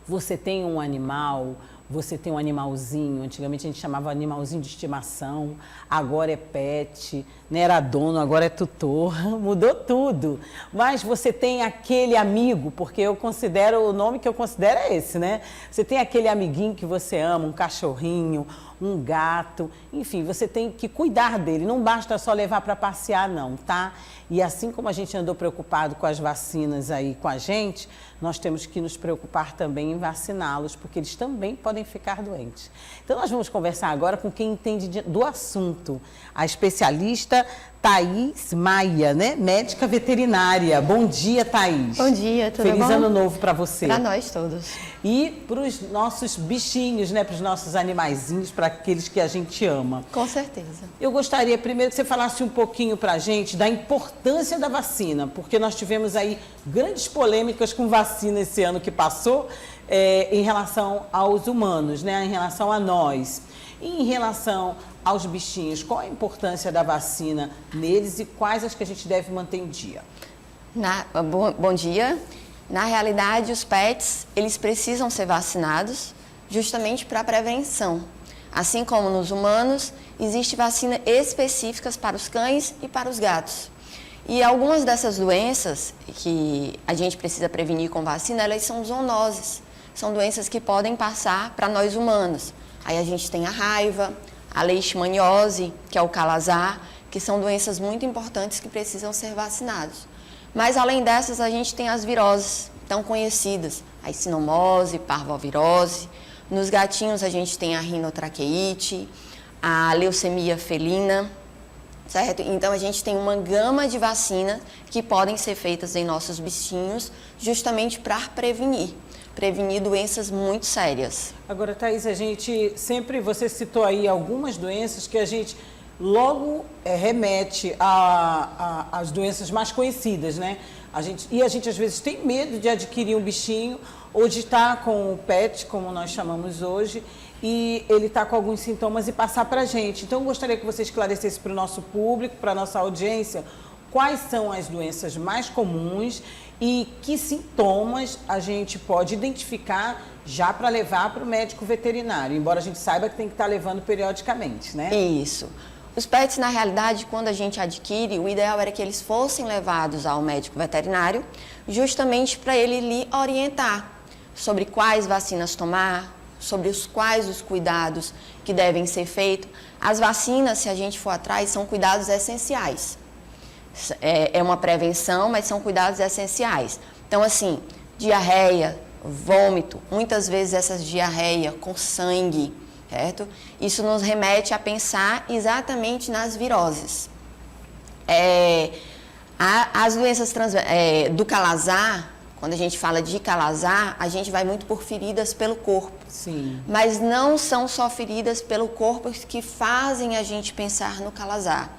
você tem um animal, você tem um animalzinho, antigamente a gente chamava animalzinho de estimação, agora é pet, né? Era dono, agora é tutor, mudou tudo. Mas você tem aquele amigo, porque eu considero, o nome que eu considero é esse, né? Você tem aquele amiguinho que você ama, um cachorrinho, um gato, enfim, você tem que cuidar dele, não basta só levar para passear não, tá? E assim como a gente andou preocupado com as vacinas aí com a gente, nós temos que nos preocupar também em vaciná-los, porque eles também podem ficar doentes. Então nós vamos conversar agora com quem entende do assunto, a especialista Thaís Maia, né? Médica veterinária. Bom dia, Thaís. Bom dia, tudo bom? Feliz ano novo para você. Para nós todos. E para os nossos bichinhos, né? Para os nossos animaizinhos, para aqueles que a gente ama. Com certeza. Eu gostaria primeiro que você falasse um pouquinho para a gente da importância da vacina, porque nós tivemos aí grandes polêmicas com vacina esse ano que passou, em relação aos humanos, né? Em relação a nós. E em relação aos bichinhos, qual a importância da vacina neles e quais as que a gente deve manter em dia? Bom dia. Na realidade, os pets, eles precisam ser vacinados justamente para prevenção. Assim como nos humanos, existe vacina específicas para os cães e para os gatos. E algumas dessas doenças que a gente precisa prevenir com vacina, elas são zoonoses. São doenças que podem passar para nós humanos. Aí a gente tem a raiva, a leishmaniose, que é o calazar, que são doenças muito importantes que precisam ser vacinados. Mas além dessas, a gente tem as viroses tão conhecidas, a cinomose, parvovirose. Nos gatinhos a gente tem a rinotraqueite, a leucemia felina, certo? Então a gente tem uma gama de vacinas que podem ser feitas em nossos bichinhos justamente para prevenir doenças muito sérias. Agora, Thaís, você citou aí algumas doenças que a gente logo remete às doenças mais conhecidas, né? A gente às vezes tem medo de adquirir um bichinho ou de estar com o pet, como nós chamamos hoje, e ele está com alguns sintomas e passar para a gente. Então, eu gostaria que você esclarecesse para o nosso público, para a nossa audiência, quais são as doenças mais comuns e que sintomas a gente pode identificar já para levar para o médico veterinário, embora a gente saiba que tem que estar levando periodicamente, né? Isso. Os pets, na realidade, quando a gente adquire, o ideal era que eles fossem levados ao médico veterinário, justamente para ele lhe orientar sobre quais vacinas tomar, sobre quais os cuidados que devem ser feitos. As vacinas, se a gente for atrás, são cuidados essenciais. É uma prevenção, mas são cuidados essenciais. Então, assim, diarreia, vômito, muitas vezes essas diarreia com sangue, certo? Isso nos remete a pensar exatamente nas viroses. As doenças do calazar, quando a gente fala de calazar, a gente vai muito por feridas pelo corpo. Sim. Mas não são só feridas pelo corpo que fazem a gente pensar no calazar.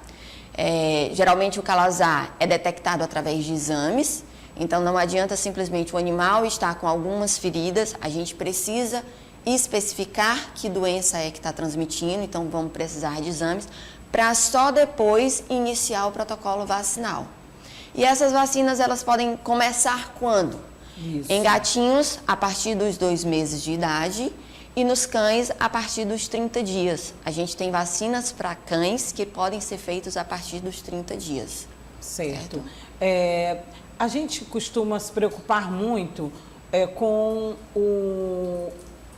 Geralmente o calazar é detectado através de exames, então não adianta simplesmente o animal estar com algumas feridas, a gente precisa especificar que doença é que está transmitindo, então vamos precisar de exames, para só depois iniciar o protocolo vacinal. E essas vacinas, elas podem começar quando? Isso. Em gatinhos, a partir dos 2 meses de idade, e nos cães, a partir dos 30 dias. A gente tem vacinas para cães que podem ser feitos a partir dos 30 dias. Certo. A gente costuma se preocupar muito com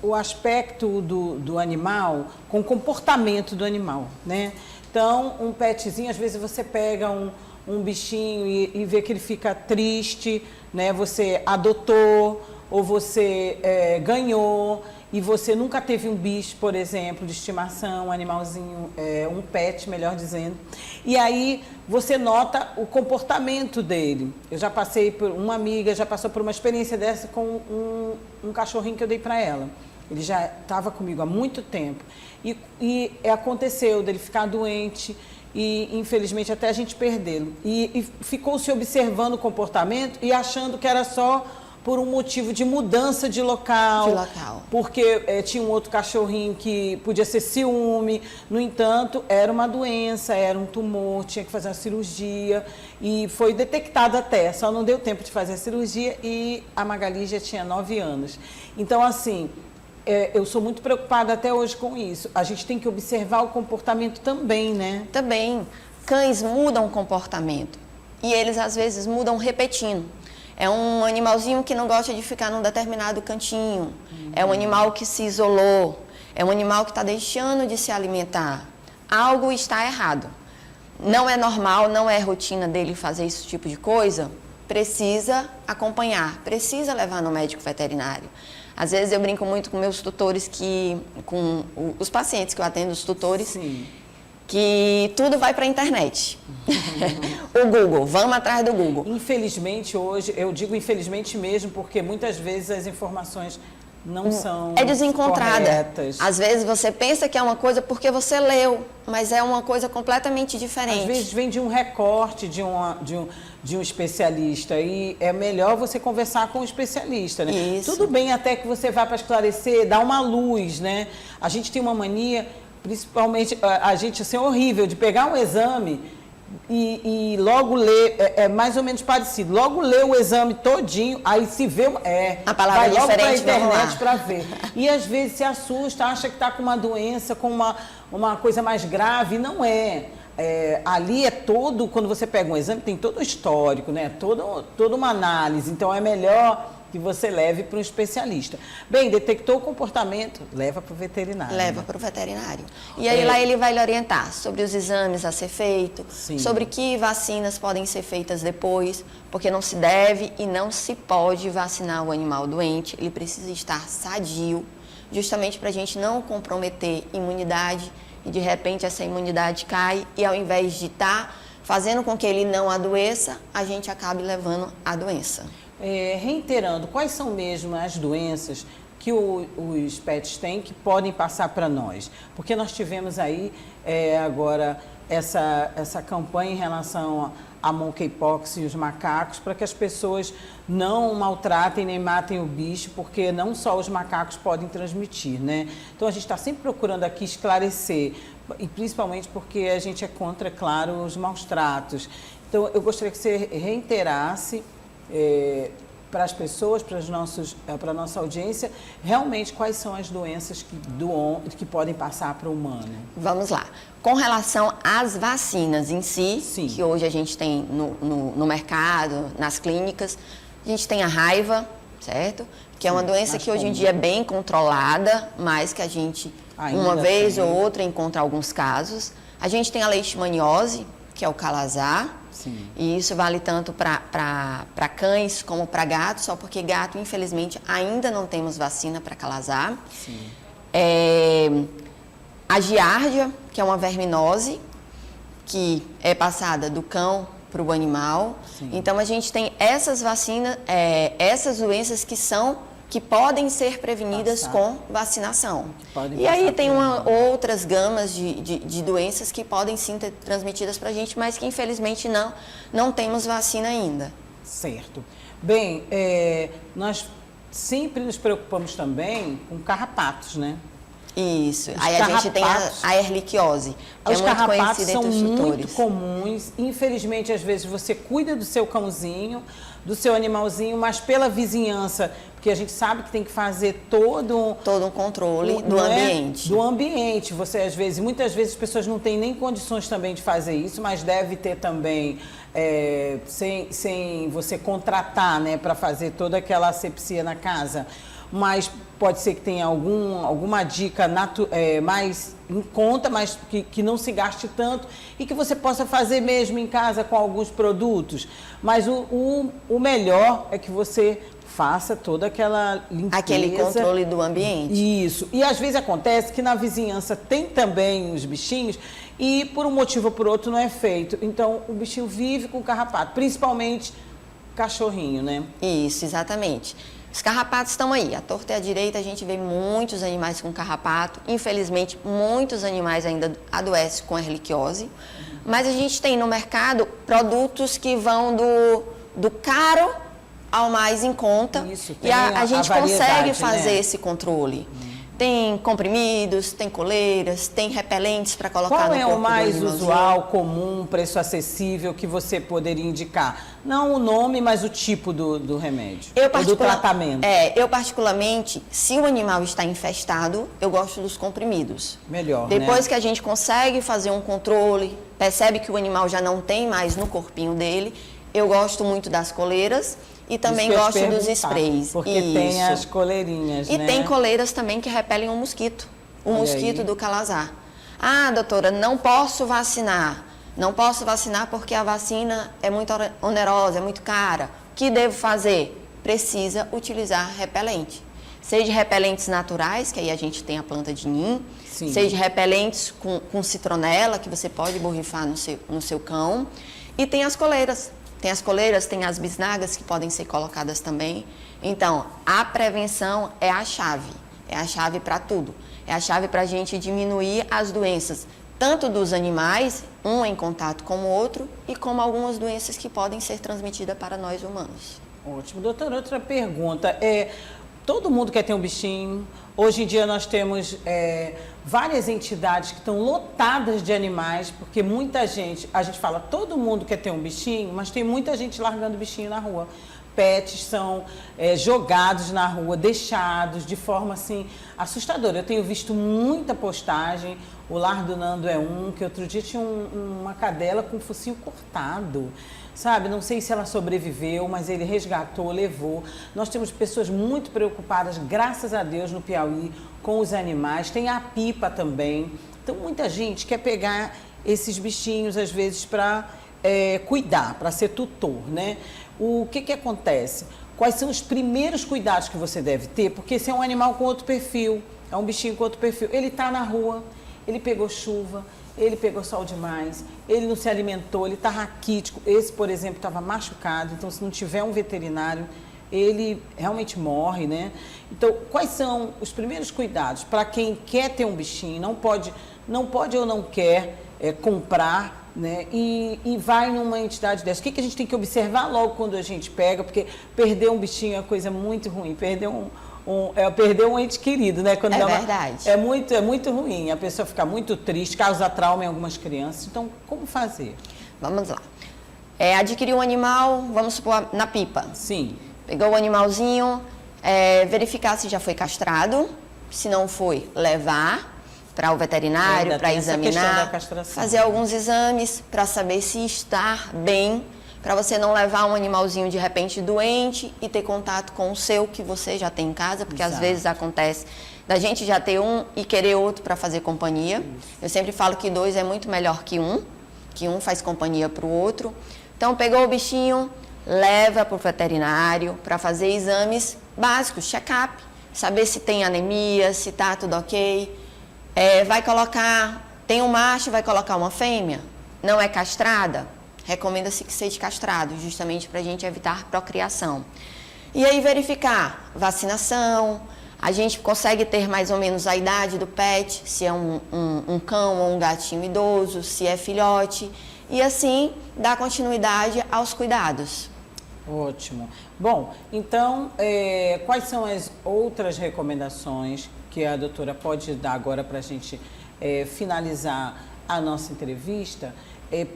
o aspecto do animal, com o comportamento do animal, né? Então, um petzinho, às vezes você pega um bichinho e vê que ele fica triste, né? Você adotou ou você ganhou e você nunca teve um bicho, por exemplo, de estimação, um animalzinho, um pet, melhor dizendo. E aí você nota o comportamento dele. Eu já passei por uma amiga, já passou por uma experiência dessa com um cachorrinho que eu dei para ela. Ele já estava comigo há muito tempo. E aconteceu dele ficar doente e, infelizmente, até a gente perdê-lo. E ficou se observando o comportamento e achando que era só por um motivo de mudança de local. Porque tinha um outro cachorrinho que podia ser ciúme. No entanto, era uma doença, era um tumor, tinha que fazer uma cirurgia. E foi detectado até, só não deu tempo de fazer a cirurgia e a Magali já tinha 9 anos. Então, assim, eu sou muito preocupada até hoje com isso. A gente tem que observar o comportamento também, né? Também. Cães mudam o comportamento e eles, às vezes, mudam repetindo. É um animalzinho que não gosta de ficar num determinado cantinho. É um animal que se isolou. É um animal que está deixando de se alimentar. Algo está errado. Não é normal, não é rotina dele fazer esse tipo de coisa. Precisa acompanhar, precisa levar no médico veterinário. Às vezes eu brinco muito com meus tutores, com os pacientes que eu atendo, os tutores, Sim. que tudo vai para a internet. O Google, vamos atrás do Google. Infelizmente hoje, eu digo infelizmente mesmo, porque muitas vezes as informações não são desencontrada. Corretas. Às vezes você pensa que é uma coisa porque você leu, mas é uma coisa completamente diferente. Às vezes vem de um recorte de um especialista e é melhor você conversar com o especialista, né? Isso. Tudo bem até que você vá para esclarecer, dar uma luz, né? A gente tem uma mania, principalmente a gente, assim, é horrível, de pegar um exame e logo ler, é mais ou menos parecido, logo ler o exame todinho, aí se vê, a palavra vai logo para a diferente, internet para ver. E às vezes se assusta, acha que está com uma doença, com uma coisa mais grave, não é. Ali é todo, quando você pega um exame, tem todo o histórico, né? Toda uma análise, então é melhor que você leve para um especialista. Bem, detectou o comportamento, leva para o veterinário. Leva para o veterinário. E aí lá ele vai lhe orientar sobre os exames a ser feito, Sim. sobre que vacinas podem ser feitas depois, porque não se deve e não se pode vacinar o animal doente, ele precisa estar sadio, justamente para a gente não comprometer imunidade e de repente essa imunidade cai e ao invés de estar fazendo com que ele não adoeça, a gente acabe levando a doença. Reiterando, quais são mesmo as doenças que os pets têm que podem passar para nós? Porque nós tivemos aí agora essa campanha em relação a monkeypox e os macacos, para que as pessoas não maltratem nem matem o bicho, porque não só os macacos podem transmitir, né? Então a gente está sempre procurando aqui esclarecer, e principalmente porque a gente é contra, claro, os maus tratos. Então eu gostaria que você reiterasse para as pessoas, para a nossa audiência, realmente quais são as doenças que podem passar para o humano. Vamos lá. Com relação às vacinas em si, Sim. que hoje a gente tem no mercado, nas clínicas, a gente tem a raiva, certo? Que é uma doença que hoje em dia é bem controlada, mas que a gente, uma vez ou outra, encontra alguns casos. A gente tem a leishmaniose, que é o calazar. Sim. E isso vale tanto para cães como para gatos, só porque gato, infelizmente, ainda não temos vacina para calazar. Sim. A giardia, que é uma verminose, que é passada do cão para o animal. Sim. Então, a gente tem essas vacinas, essas doenças que podem ser prevenidas com vacinação. E aí tem outras gamas de doenças que podem sim ser transmitidas para a gente, mas que infelizmente não temos vacina ainda. Certo. Bem, nós sempre nos preocupamos também com carrapatos, né? Isso. Aí a gente tem a erliquiose, que é muito conhecida entre os tutores. Os carrapatos são muito comuns. Infelizmente, às vezes, você cuida do seu cãozinho, do seu animalzinho, mas pela vizinhança, porque a gente sabe que tem que fazer todo um controle do ambiente. Do ambiente. Você, às vezes, muitas vezes as pessoas não têm nem condições também de fazer isso, mas deve ter também, sem você contratar, né, para fazer toda aquela asepsia na casa. Mas pode ser que tenha alguma dica mais em conta, mas que não se gaste tanto e que você possa fazer mesmo em casa com alguns produtos. Mas o melhor é que você faça toda aquela limpeza. Aquele controle do ambiente. Isso. E às vezes acontece que na vizinhança tem também os bichinhos e por um motivo ou por outro não é feito. Então o bichinho vive com carrapato, principalmente cachorrinho, né? Isso, exatamente. Os carrapatos estão aí, à torta e à direita a gente vê muitos animais com carrapato, infelizmente muitos animais ainda adoecem com erliquiose, mas a gente tem no mercado produtos que vão do caro ao mais em conta. Isso, e a gente consegue fazer, né, esse controle. Tem comprimidos, tem coleiras, tem repelentes para colocar no corpo do animalzinho. Qual é o mais usual, comum, preço acessível que você poderia indicar? Não o nome, mas o tipo do remédio, do tratamento. Eu particularmente, se o animal está infestado, eu gosto dos comprimidos. Melhor, Depois né? que a gente consegue fazer um controle, percebe que o animal já não tem mais no corpinho dele, eu gosto muito das coleiras. E também gosto dos sprays. Porque tem as coleirinhas, né? E tem coleiras também que repelem o mosquito. O mosquito do calazar. Ah, doutora, não posso vacinar. Não posso vacinar porque a vacina é muito onerosa, é muito cara. O que devo fazer? Precisa utilizar repelente. Seja repelentes naturais, que aí a gente tem a planta de nim. Sim. Seja repelentes com citronela, que você pode borrifar no seu cão. E tem as coleiras. Tem as coleiras, tem as bisnagas que podem ser colocadas também. Então, a prevenção é a chave para tudo. É a chave para a gente diminuir as doenças, tanto dos animais, um em contato com o outro, e como algumas doenças que podem ser transmitidas para nós humanos. Ótimo. Doutora, outra pergunta. Todo mundo quer ter um bichinho. Hoje em dia nós temos várias entidades que estão lotadas de animais, porque muita gente, a gente fala, todo mundo quer ter um bichinho, mas tem muita gente largando bichinho na rua. Pets são jogados na rua, deixados de forma assim assustadora. Eu tenho visto muita postagem, o lar do Nando é que outro dia tinha uma cadela com o focinho cortado. Sabe, não sei se ela sobreviveu, mas ele resgatou, levou. Nós temos pessoas muito preocupadas, graças a Deus, no Piauí, com os animais. Tem a pipa também. Então, muita gente quer pegar esses bichinhos, às vezes, para cuidar, para ser tutor, né? O que acontece? Quais são os primeiros cuidados que você deve ter? Porque esse é um animal com outro perfil, é um bichinho com outro perfil. Ele está na rua, ele pegou chuva, ele pegou sol demais, ele não se alimentou, ele está raquítico. Esse, por exemplo, estava machucado, então se não tiver um veterinário, ele realmente morre, né? Então, quais são os primeiros cuidados para quem quer ter um bichinho, não pode ou não quer comprar, né? E vai numa entidade dessa? O que a gente tem que observar logo quando a gente pega? Porque perder um bichinho é uma coisa muito ruim, perder um ente querido, né? Quando verdade. É muito ruim. A pessoa fica muito triste, causa trauma em algumas crianças. Então, como fazer? Vamos lá. Adquirir um animal, vamos supor, na pipa. Sim. Pegou o animalzinho, verificar se já foi castrado. Se não foi, levar para o veterinário, para examinar, fazer alguns exames para saber se está bem, para você não levar um animalzinho de repente doente e ter contato com o seu que você já tem em casa, porque às vezes acontece da gente já ter um e querer outro para fazer companhia. Eu sempre falo que 2 é muito melhor que um faz companhia para o outro. Então, pegou o bichinho, leva para o veterinário para fazer exames básicos, check-up, saber se tem anemia, se está tudo ok. Vai colocar, tem um macho, vai colocar uma fêmea, não é castrada, recomenda-se que seja castrado, justamente para a gente evitar procriação. E aí verificar vacinação, a gente consegue ter mais ou menos a idade do pet, se é um cão ou um gatinho idoso, se é filhote, e assim dar continuidade aos cuidados. Ótimo. Bom, então, quais são as outras recomendações que a doutora pode dar agora para a gente finalizar a nossa entrevista?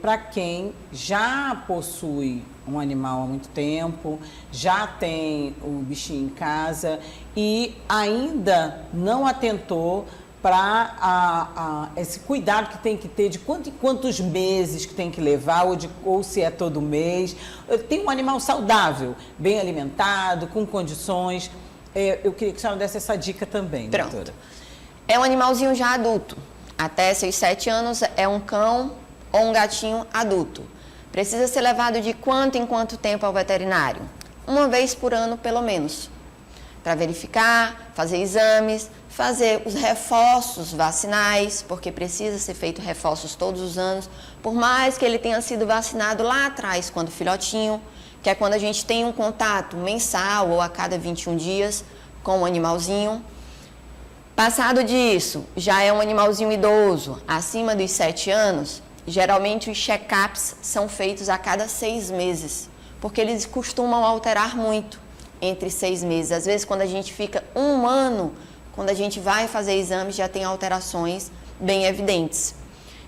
Para quem já possui um animal há muito tempo, já tem o bichinho em casa e ainda não atentou para esse cuidado que tem que ter de quantos meses que tem que levar ou se é todo mês. Tem um animal saudável, bem alimentado, com condições. Eu queria que a senhora desse essa dica também, doutora. É um animalzinho já adulto. Até seus 7 anos é um cão ou um gatinho adulto. Precisa ser levado de quanto em quanto tempo ao veterinário? 1 vez por ano, pelo menos. Para verificar, fazer exames, fazer os reforços vacinais, porque precisa ser feito reforços todos os anos, por mais que ele tenha sido vacinado lá atrás, quando filhotinho, que é quando a gente tem um contato mensal ou a cada 21 dias com o animalzinho. Passado disso, já é um animalzinho idoso, acima dos 7 anos, geralmente os check-ups são feitos a cada 6 meses, porque eles costumam alterar muito entre 6 meses. Às vezes, quando a gente fica 1 ano, quando a gente vai fazer exames, já tem alterações bem evidentes.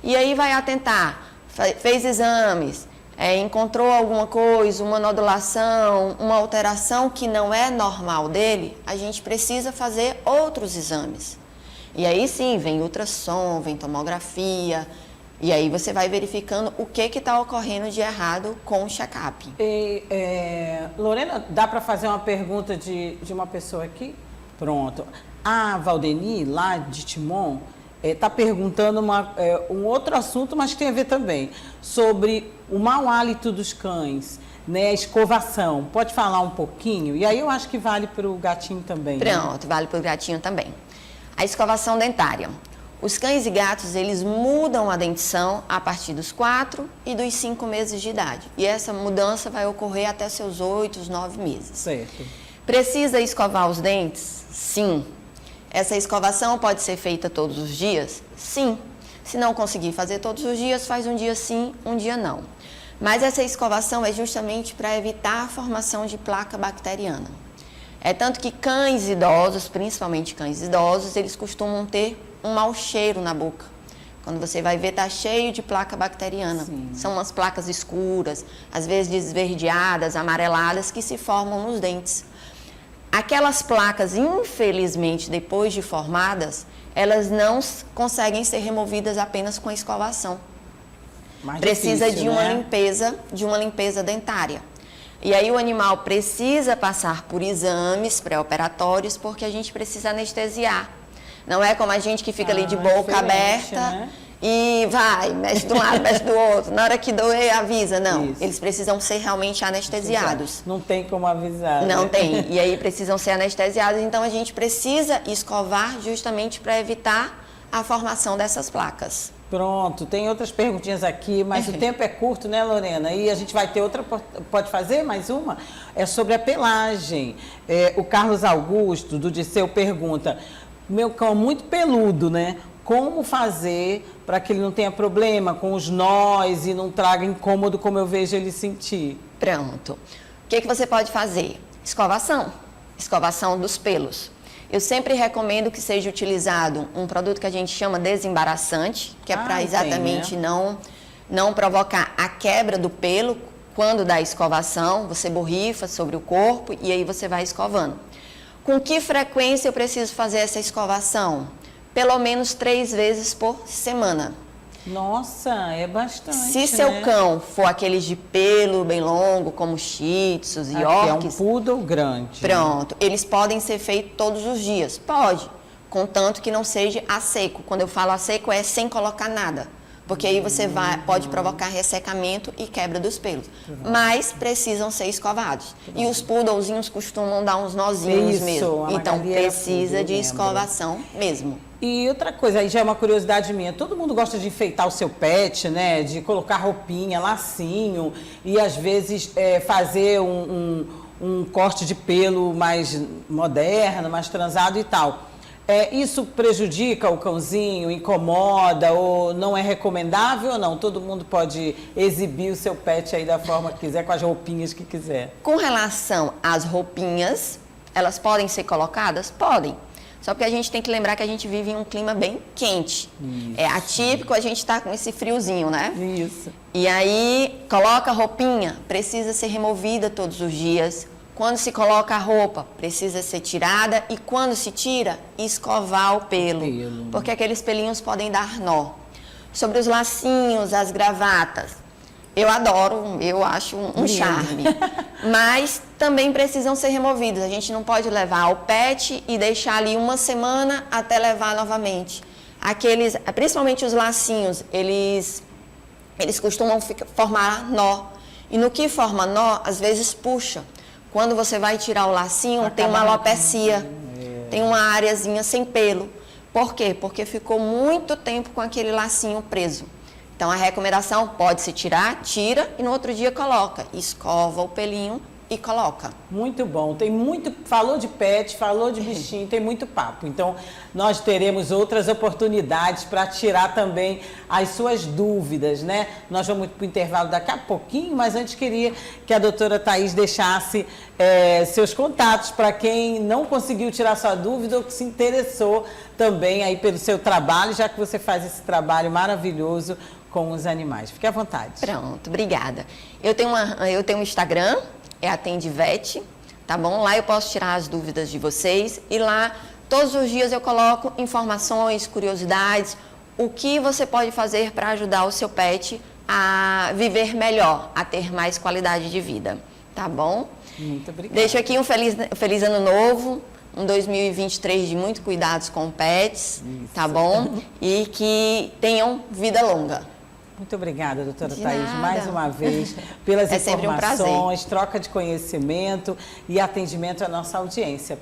E aí vai atentar, fez exames, encontrou alguma coisa, uma nodulação, uma alteração que não é normal dele, a gente precisa fazer outros exames. E aí sim, vem ultrassom, vem tomografia, e aí você vai verificando o que está ocorrendo de errado com o check-up. Lorena, dá para fazer uma pergunta de uma pessoa aqui? Pronto. A Valdeni, lá de Timon, está perguntando um outro assunto, mas que tem a ver também, sobre o mau hálito dos cães, né, a escovação. Pode falar um pouquinho? E aí eu acho que vale para o gatinho também. Pronto, né? Vale para o gatinho também. A escovação dentária. Os cães e gatos, eles mudam a dentição a partir dos 4 e dos 5 meses de idade. E essa mudança vai ocorrer até seus 8, 9 meses. Certo. Precisa escovar os dentes? Sim. Essa escovação pode ser feita todos os dias? Sim. Se não conseguir fazer todos os dias, faz um dia sim, um dia não. Mas essa escovação é justamente para evitar a formação de placa bacteriana. É tanto que cães idosos, principalmente cães idosos, eles costumam ter um mau cheiro na boca. Quando você vai ver, está cheio de placa bacteriana. Sim. São umas placas escuras, às vezes esverdeadas, amareladas, que se formam nos dentes. Aquelas placas, infelizmente, depois de formadas, elas não conseguem ser removidas apenas com a escovação. Precisa de uma limpeza dentária. E aí o animal precisa passar por exames pré-operatórios, porque a gente precisa anestesiar. Não é como a gente que fica ali de boca aberta, né? E vai, mexe de um lado, mexe do outro. Na hora que doer, avisa. Não, isso. Eles precisam ser realmente anestesiados. Não tem como avisar. Não, né? tem. E aí precisam ser anestesiados. Então a gente precisa escovar justamente para evitar a formação dessas placas. Pronto, tem outras perguntinhas aqui, mas o tempo é curto, né, Lorena? E a gente vai ter outra, pode fazer mais uma? É sobre a pelagem. O Carlos Augusto, do Disseu, pergunta: meu cão é muito peludo, né? Como fazer para que ele não tenha problema com os nós e não traga incômodo como eu vejo ele sentir? Pronto. O que você pode fazer? Escovação. Escovação dos pelos. Eu sempre recomendo que seja utilizado um produto que a gente chama desembaraçante, que é para exatamente não provocar a quebra do pelo quando dá escovação. Você borrifa sobre o corpo e aí você vai escovando. Com que frequência eu preciso fazer essa escovação? Pelo menos 3 vezes por semana. Nossa, é bastante. Se seu cão for aqueles de pelo bem longo, como Shih Tzus e Yorkies... É um poodle grande. Pronto, eles podem ser feitos todos os dias. Pode, contanto que não seja a seco. Quando eu falo a seco, é sem colocar nada. Porque aí você pode provocar ressecamento e quebra dos pelos. Mas precisam ser escovados. E os poodlezinhos costumam dar uns nozinhos mesmo. Então precisa de escovação mesmo. E outra coisa, aí já é uma curiosidade minha, todo mundo gosta de enfeitar o seu pet, né? De colocar roupinha, lacinho e às vezes fazer um corte de pelo mais moderno, mais transado e tal. Isso prejudica o cãozinho, incomoda ou não é recomendável ou não? Todo mundo pode exibir o seu pet aí da forma que quiser, com as roupinhas que quiser. Com relação às roupinhas, elas podem ser colocadas? Podem. Só porque a gente tem que lembrar que a gente vive em um clima bem quente. Isso. É atípico a gente estar com esse friozinho, né? Isso. E aí, coloca a roupinha, precisa ser removida todos os dias. Quando se coloca a roupa, precisa ser tirada. E quando se tira, escovar o pelo. Porque aqueles pelinhos podem dar nó. Sobre os lacinhos, as gravatas, eu adoro, eu acho um charme. Mas também precisam ser removidos. A gente não pode levar ao pet e deixar ali 1 semana até levar novamente. Principalmente os lacinhos, eles costumam formar nó. E no que forma nó, às vezes puxa. Quando você vai tirar o lacinho, tem uma alopecia, tem uma areazinha sem pelo. Por quê? Porque ficou muito tempo com aquele lacinho preso. Então, a recomendação pode se tirar, tira e no outro dia coloca. Escova o pelinho e coloca. Muito bom, falou de pet, falou de bichinho, tem muito papo. Então, nós teremos outras oportunidades para tirar também as suas dúvidas, né? Nós vamos para o intervalo daqui a pouquinho, mas antes queria que a doutora Thaís deixasse seus contatos para quem não conseguiu tirar sua dúvida ou que se interessou também aí pelo seu trabalho, já que você faz esse trabalho maravilhoso com os animais. Fique à vontade. Pronto, obrigada. Eu tenho um Instagram, Atendivete, tá bom? Lá eu posso tirar as dúvidas de vocês e lá todos os dias eu coloco informações, curiosidades, o que você pode fazer para ajudar o seu pet a viver melhor, a ter mais qualidade de vida, tá bom? Muito obrigada. Deixo aqui um feliz ano novo, um 2023 de muito cuidados com pets, Isso. tá bom? E que tenham vida longa. Muito obrigada, doutora De Thaís, nada. mais uma vez, pelas É sempre um prazer. informações, troca de conhecimento e atendimento à nossa audiência.